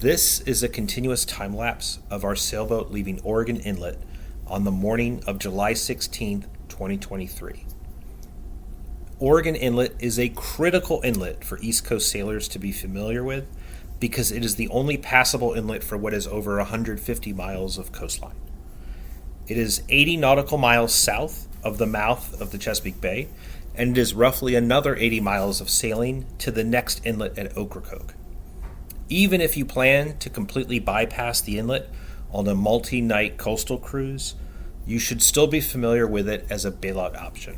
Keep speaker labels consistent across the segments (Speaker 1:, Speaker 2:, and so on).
Speaker 1: This is a continuous time lapse of our sailboat leaving Oregon Inlet on the morning of July 16th, 2023. Oregon Inlet is a critical inlet for East Coast sailors to be familiar with because it is the only passable inlet for what is over 150 miles of coastline. It is 80 nautical miles south of the mouth of the Chesapeake Bay, and it is roughly another 80 miles of sailing to the next inlet at Ocracoke. Even if you plan to completely bypass the inlet on a multi-night coastal cruise, you should still be familiar with it as a bailout option.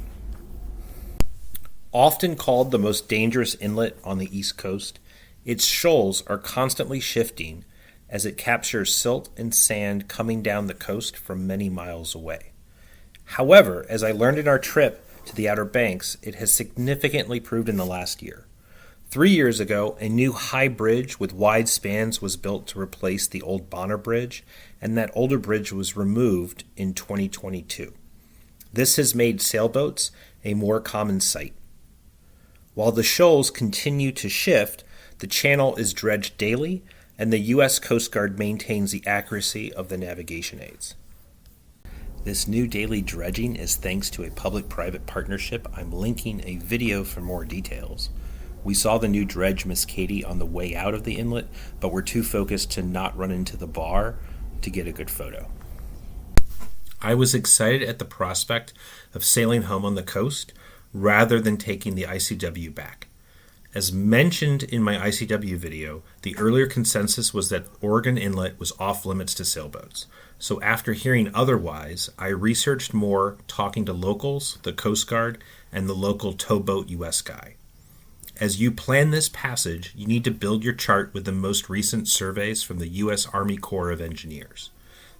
Speaker 1: Often called the most dangerous inlet on the East Coast, its shoals are constantly shifting as it captures silt and sand coming down the coast from many miles away. However, as I learned in our trip to the Outer Banks, it has significantly improved in the last year. 3 years ago, a new high bridge with wide spans was built to replace the old Bonner Bridge, and that older bridge was removed in 2022. This has made sailboats a more common sight. While the shoals continue to shift, the channel is dredged daily, and the U.S. Coast Guard maintains the accuracy of the navigation aids. This new daily dredging is thanks to a public-private partnership. I'm linking a video for more details. We saw the new dredge Miss Katie on the way out of the inlet, but we're too focused to not run into the bar to get a good photo. I was excited at the prospect of sailing home on the coast rather than taking the ICW back. As mentioned in my ICW video, the earlier consensus was that Oregon Inlet was off limits to sailboats. So after hearing otherwise, I researched more, talking to locals, the Coast Guard, and the local towboat US guy. As you plan this passage, you need to build your chart with the most recent surveys from the U.S. Army Corps of Engineers.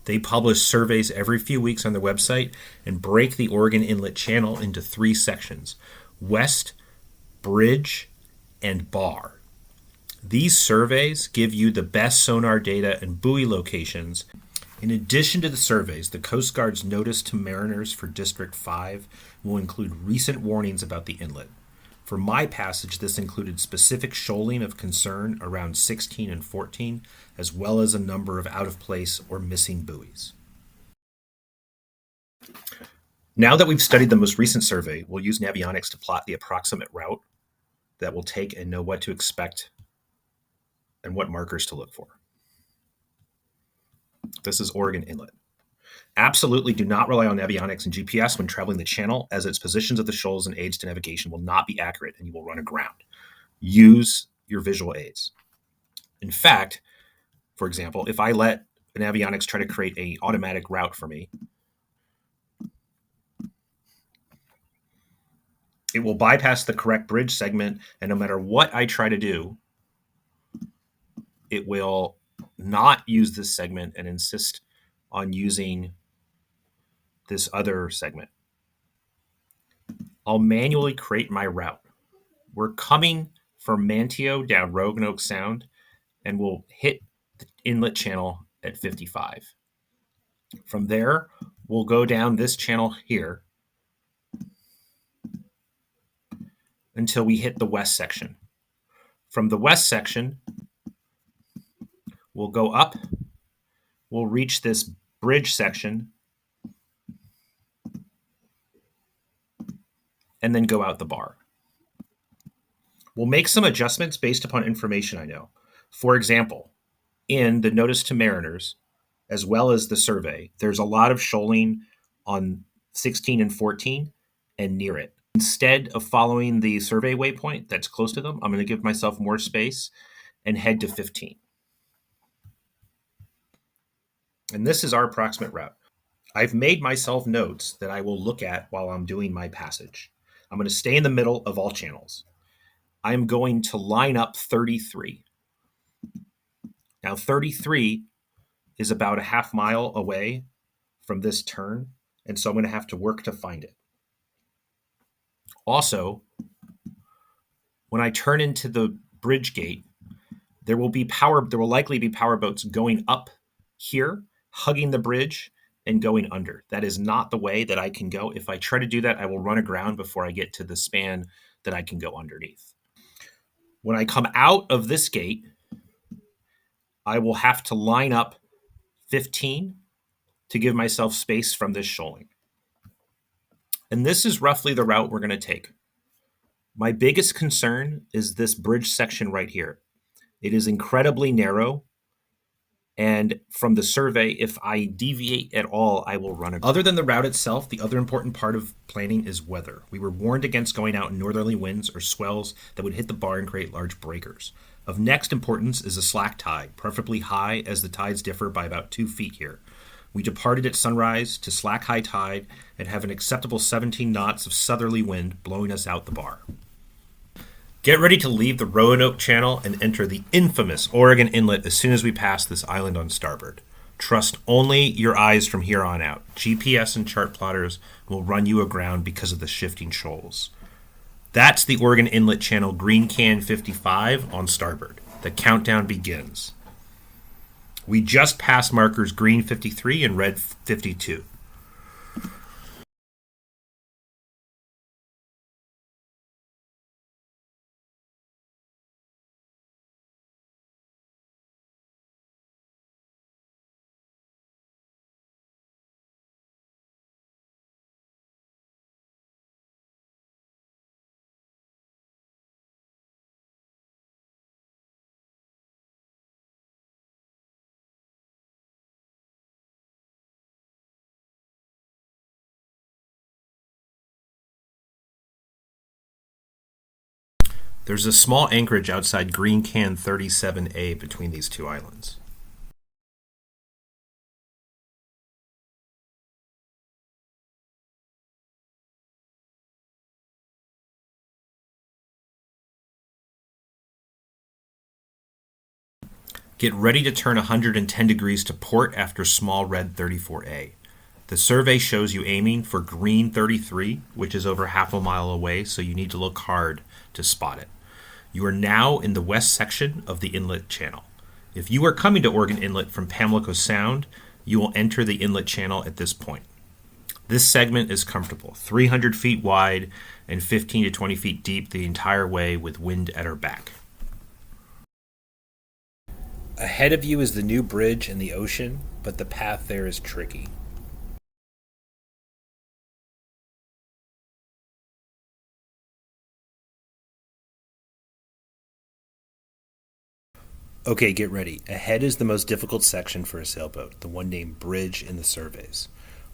Speaker 1: They publish surveys every few weeks on their website and break the Oregon Inlet Channel into 3 sections: west, bridge, and bar. These surveys give you the best sonar data and buoy locations. In addition to the surveys, the Coast Guard's notice to mariners for District 5 will include recent warnings about the inlet. For my passage, this included specific shoaling of concern around 16 and 14, as well as a number of out-of-place or missing buoys. Now that we've studied the most recent survey, we'll use Navionics to plot the approximate route that we'll take and know what to expect and what markers to look for. This is Oregon Inlet. Absolutely do not rely on Navionics and GPS when traveling the channel, as its positions of the shoals and aids to navigation will not be accurate and you will run aground. Use your visual aids. In fact, for example, if I let Navionics try to create an automatic route for me, it will bypass the correct bridge segment, and no matter what I try to do, it will not use this segment and insist on using this other segment. I'll manually create my route. We're coming from Manteo down Roanoke Sound, and we'll hit the inlet channel at 55. From there, we'll go down this channel here until we hit the west section. From the west section, we'll go up, we'll reach this bridge section, and then go out the bar. We'll make some adjustments based upon information I know. For example, in the notice to mariners, as well as the survey, there's a lot of shoaling on 16 and 14 and near it. Instead of following the survey waypoint that's close to them, I'm going to give myself more space and head to 15. And this is our approximate route. I've made myself notes that I will look at while I'm doing my passage. I'm going to stay in the middle of all channels. I'm going to line up 33. Now, 33 is about a half mile away from this turn, and so I'm going to have to work to find it. Also, when I turn into the bridge gate, there will likely be power boats going up here, hugging the bridge, and going under. That is not the way that I can go. If I try to do that, I will run aground before I get to the span that I can go underneath. When I come out of this gate, I will have to line up 15 to give myself space from this shoaling. And this is roughly the route we're going to take. My biggest concern is this bridge section right here. It is incredibly narrow, and from the survey, if I deviate at all, I will run aground. Other than the route itself, the other important part of planning is weather. We were warned against going out in northerly winds or swells that would hit the bar and create large breakers. Of next importance is a slack tide, preferably high, as the tides differ by about 2 feet here. We departed at sunrise to slack high tide and have an acceptable 17 knots of southerly wind blowing us out the bar. Get ready to leave the Roanoke Channel and enter the infamous Oregon Inlet as soon as we pass this island on starboard. Trust only your eyes from here on out. GPS and chart plotters will run you aground because of the shifting shoals. That's the Oregon Inlet Channel Green Can 55 on starboard. The countdown begins. We just passed markers green 53 and red 52. There's a small anchorage outside Green Can 37A between these two islands. Get ready to turn 110 degrees to port after small red 34A. The survey shows you aiming for green 33, which is over half a mile away, so you need to look hard to spot it. You are now in the west section of the inlet channel. If you are coming to Oregon Inlet from Pamlico Sound, you will enter the inlet channel at this point. This segment is comfortable, 300 feet wide and 15 to 20 feet deep the entire way with wind at our back. Ahead of you is the new bridge and the ocean, but the path there is tricky. Okay, get ready. Ahead is the most difficult section for a sailboat, the one named Bridge in the surveys.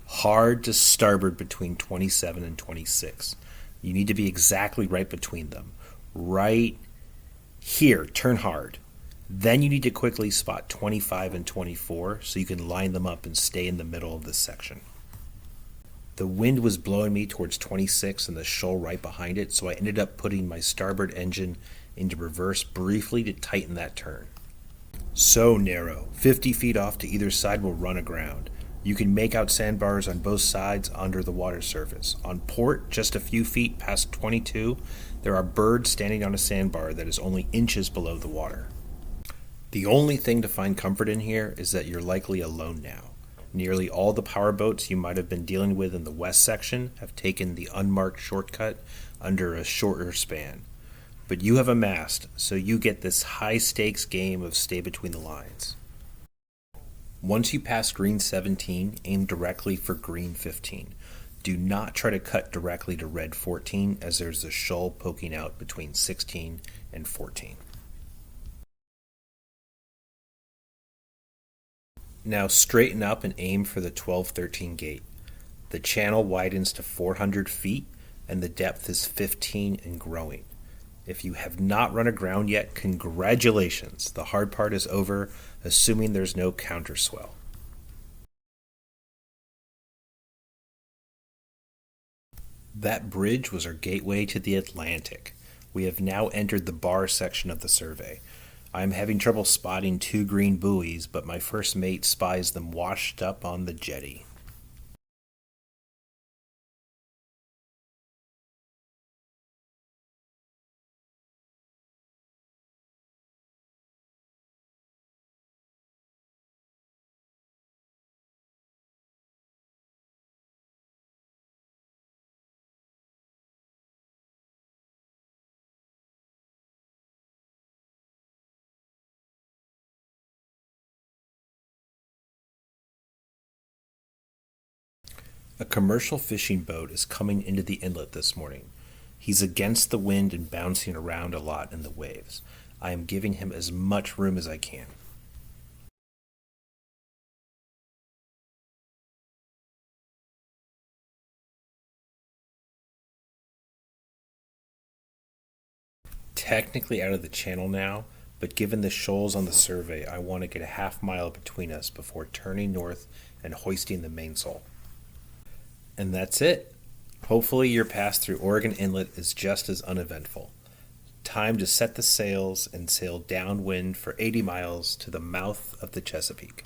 Speaker 1: Hard to starboard between 27 and 26. You need to be exactly right between them. Right here, turn hard. Then you need to quickly spot 25 and 24 so you can line them up and stay in the middle of this section. The wind was blowing me towards 26 and the shoal right behind it, so I ended up putting my starboard engine into reverse briefly to tighten that turn. So narrow, 50 feet off to either side will run aground. You can make out sandbars on both sides under the water surface. On port, just a few feet past 22, there are birds standing on a sandbar that is only inches below the water. The only thing to find comfort in here is that you're likely alone now. Nearly all the power boats you might have been dealing with in the west section have taken the unmarked shortcut under a shorter span. But you have a mast, so you get this high-stakes game of stay between the lines. Once you pass green 17, aim directly for green 15. Do not try to cut directly to red 14, as there's a shoal poking out between 16 and 14. Now straighten up and aim for the 12-13 gate. The channel widens to 400 feet, and the depth is 15 and growing. If you have not run aground yet, congratulations. The hard part is over, assuming there's no counterswell. That bridge was our gateway to the Atlantic. We have now entered the bar section of the survey. I am having trouble spotting 2 green buoys, but my first mate spies them washed up on the jetty. A commercial fishing boat is coming into the inlet this morning. He's against the wind and bouncing around a lot in the waves. I am giving him as much room as I can. Technically out of the channel now, but given the shoals on the survey, I want to get a half mile between us before turning north and hoisting the mainsail. And that's it. Hopefully, your pass through Oregon Inlet is just as uneventful. Time to set the sails and sail downwind for 80 miles to the mouth of the Chesapeake.